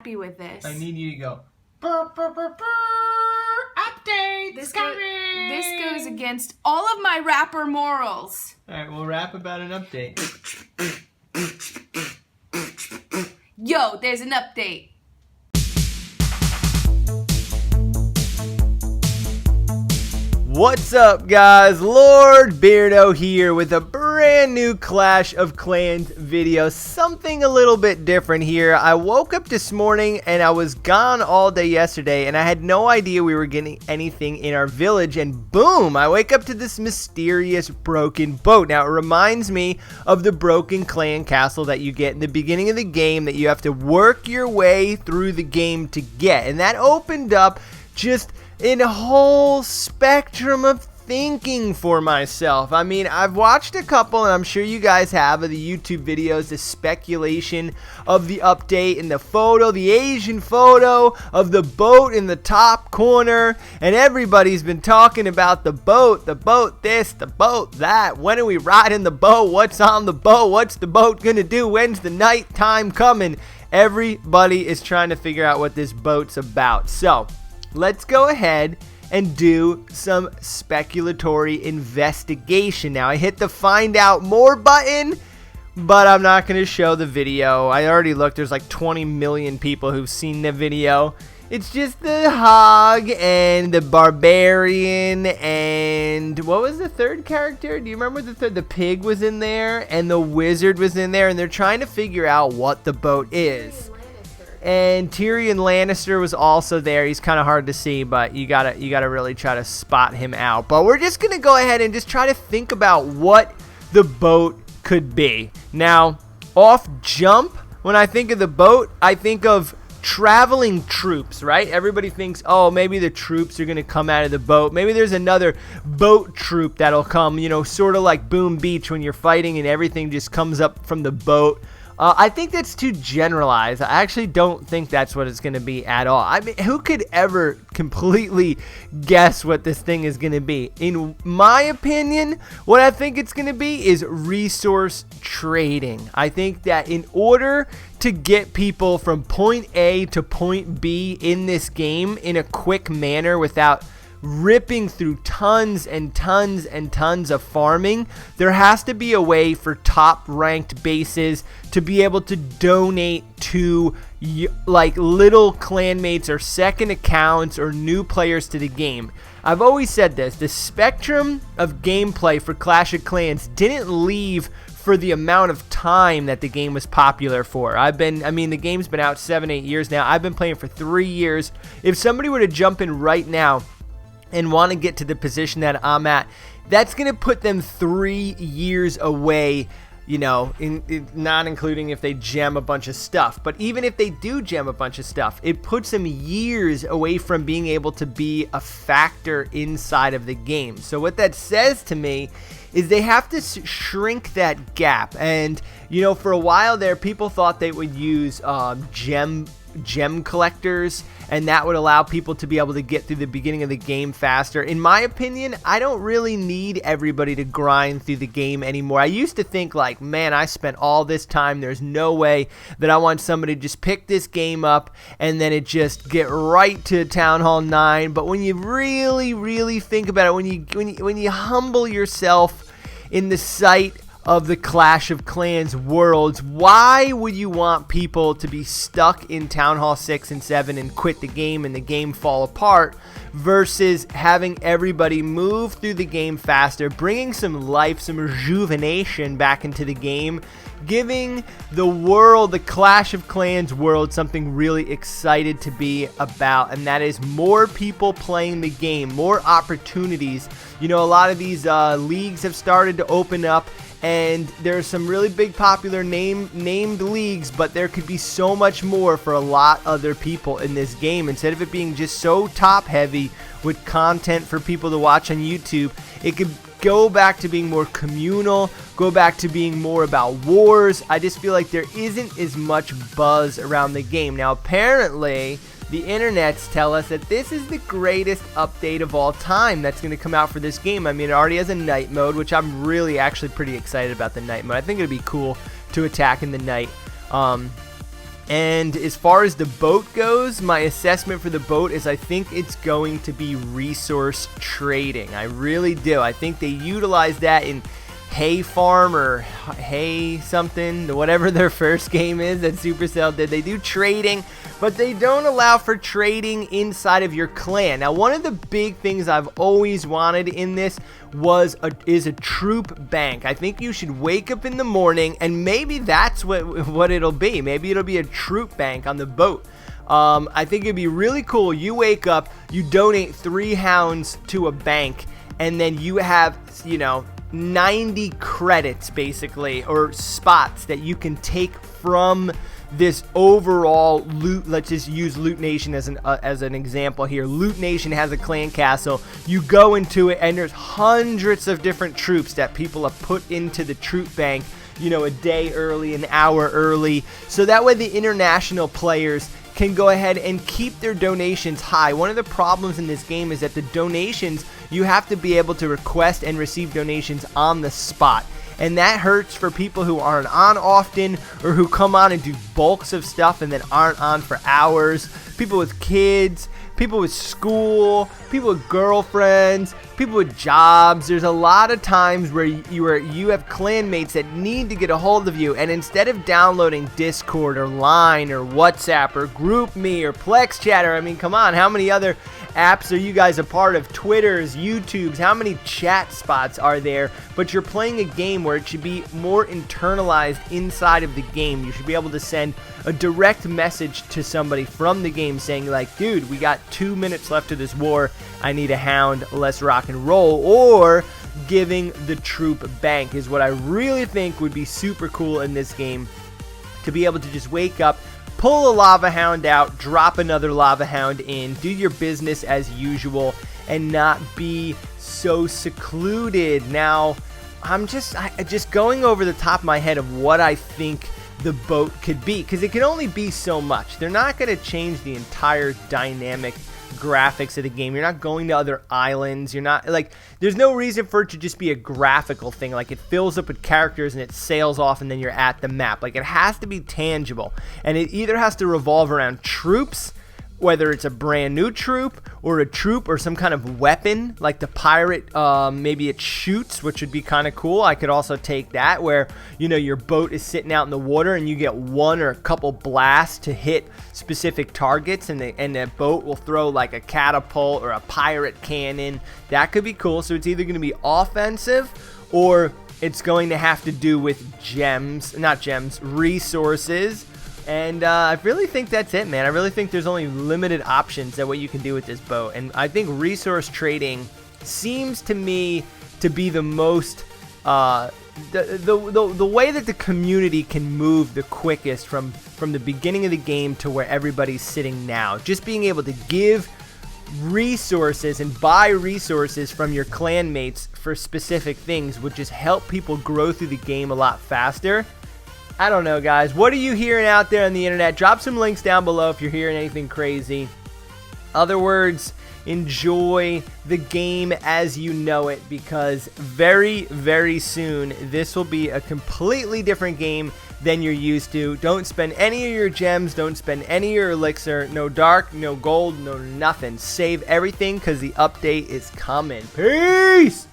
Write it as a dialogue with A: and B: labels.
A: happy with this.
B: I need you to go. Burr, burr, burr, burr. Update.
A: This goes against all of my rapper morals.
B: All right, we'll rap about an update.
A: Yo, there's an update.
B: What's up, guys? Lord Beardo here with a brand new Clash of Clans video. Something a little bit different here. I woke up this morning and I was gone all day yesterday and I had no idea we were getting anything in our village, and boom, I wake up to this mysterious broken boat. Now, it reminds me of the broken clan castle that you get in the beginning of the game that you have to work your way through the game to get, and that opened up just in a whole spectrum of thinking for myself. I mean, I've watched a couple, and I'm sure you guys have, of the YouTube videos, the speculation of the update and the photo, the Asian photo of the boat in the top corner, and everybody's been talking about the boat this, the boat that. When are we riding the boat? What's on the boat? What's the boat gonna do? When's the night time coming? Everybody is trying to figure out what this boat's about. So let's go ahead and do some speculatory investigation. Now, I hit the find out more button, but I'm not going to show the video. I already looked. There's like 20 million people who've seen the video. It's just the hog and the barbarian and what was the third character? Do you remember the third? The pig was in there and the wizard was in there, and they're trying to figure out what the boat is. And Tyrion Lannister was also there. He's kind of hard to see, but you gotta really try to spot him out. But we're just gonna go ahead and just try to think about what the boat could be. Now, off jump, when I think of the boat, I think of traveling troops, right? Everybody thinks, oh, maybe the troops are gonna come out of the boat. Maybe there's another boat troop that'll come, you know, sort of like Boom Beach when you're fighting and everything just comes up from the boat. I think that's too generalized. I actually don't think that's what it's going to be at all. I mean, who could ever completely guess what this thing is going to be? In my opinion, what I think it's going to be is resource trading. I think that in order to get people from point A to point B in this game in a quick manner without ripping through tons and tons and tons of farming, there has to be a way for top ranked bases to be able to donate to like little clanmates or second accounts or new players to the game. I've always said this, the spectrum of gameplay for Clash of Clans didn't leave for the amount of time that the game was popular for. The game's been out 7-8 years now. I've been playing for 3 years. If somebody were to jump in right now and want to get to the position that I'm at, that's going to put them 3 years away, you know, not including if they gem a bunch of stuff. But even if they do gem a bunch of stuff, it puts them years away from being able to be a factor inside of the game. So what that says to me is they have to shrink that gap. And, you know, for a while there, people thought they would use gem collectors, and that would allow people to be able to get through the beginning of the game faster. In my opinion, I don't really need everybody to grind through the game anymore. I used to think like, man, I spent all this time, there's no way that I want somebody to just pick this game up and then it just get right to Town Hall 9. But when you really think about it, when you humble yourself in the sight of the Clash of Clans worlds, why would you want people to be stuck in Town Hall 6 and 7 and quit the game and the game fall apart versus having everybody move through the game faster, bringing some life, some rejuvenation back into the game, giving the world, the Clash of Clans world, something really excited to be about, and that is more people playing the game, more opportunities. You know, a lot of these leagues have started to open up, and there's some really big popular named leagues, but there could be so much more for a lot other people in this game. Instead of it being just so top heavy with content for people to watch on YouTube, it could go back to being more communal, go back to being more about wars. I just feel like there isn't as much buzz around the game. Now, apparently, the internets tell us that this is the greatest update of all time that's going to come out for this game. I mean, it already has a night mode, which I'm really actually pretty excited about the night mode. I think it'd be cool to attack in the night. And as far as the boat goes, my assessment for the boat is I think it's going to be resource trading. I really do. I think they utilize that in Hay Farm or Hay something, whatever their first game is that Supercell did. They do trading, but they don't allow for trading inside of your clan. Now, one of the big things I've always wanted in this is a troop bank. I think you should wake up in the morning, and maybe that's what it'll be. Maybe it'll be a troop bank on the boat. I think it'd be really cool. You wake up, you donate 3 hounds to a bank, and then you have, 90 credits basically, or spots that you can take from this overall loot. Let's just use Loot Nation as an example here. Loot Nation has a clan castle. You go into it and there's hundreds of different troops that people have put into the troop bank, a day early, an hour early, so that way the international players can go ahead and keep their donations high. One of the problems in this game is that the donations, you have to be able to request and receive donations on the spot. And that hurts for people who aren't on often, or who come on and do bulks of stuff and then aren't on for hours. People with kids, people with school, people with girlfriends, people with jobs. There's a lot of times where you have clanmates that need to get a hold of you, and instead of downloading Discord or Line or WhatsApp or GroupMe or Plex Chatter, I mean, come on, how many other apps are you guys a part of? Twitters, YouTubes, how many chat spots are there? But you're playing a game where it should be more internalized inside of the game. You should be able to send a direct message to somebody from the game saying like, dude, we got 2 minutes left of this war, I need a hound, let's rock and roll. Or giving the troop bank is what I really think would be super cool in this game, to be able to just wake up, pull a lava hound out, drop another lava hound in, do your business as usual, and not be so secluded. Now, I'm just going over the top of my head of what I think the boat could be, because it can only be so much. They're not going to change the entire dynamic graphics of the game. You're not going to other islands. You're not, like, there's no reason for it to just be a graphical thing. Like, it fills up with characters and it sails off and then you're at the map. Like, it has to be tangible, and it either has to revolve around troops, whether it's a brand new troop or some kind of weapon like the pirate. Maybe it shoots, which would be kind of cool. I could also take that, where your boat is sitting out in the water and you get one or a couple blasts to hit specific targets, and the boat will throw like a catapult or a pirate cannon. That could be cool. So it's either going to be offensive, or it's going to have to do with resources. And I really think that's it, man. I really think there's only limited options at what you can do with this boat. And I think resource trading seems to me to be the most, the way that the community can move the quickest from the beginning of the game to where everybody's sitting now. Just being able to give resources and buy resources from your clanmates for specific things would just help people grow through the game a lot faster. I don't know, guys. What are you hearing out there on the internet? Drop some links down below if you're hearing anything crazy. Other words, enjoy the game as you know it, because very, very soon this will be a completely different game than you're used to. Don't spend any of your gems. Don't spend any of your elixir. No dark, no gold, no nothing. Save everything, because the update is coming. Peace!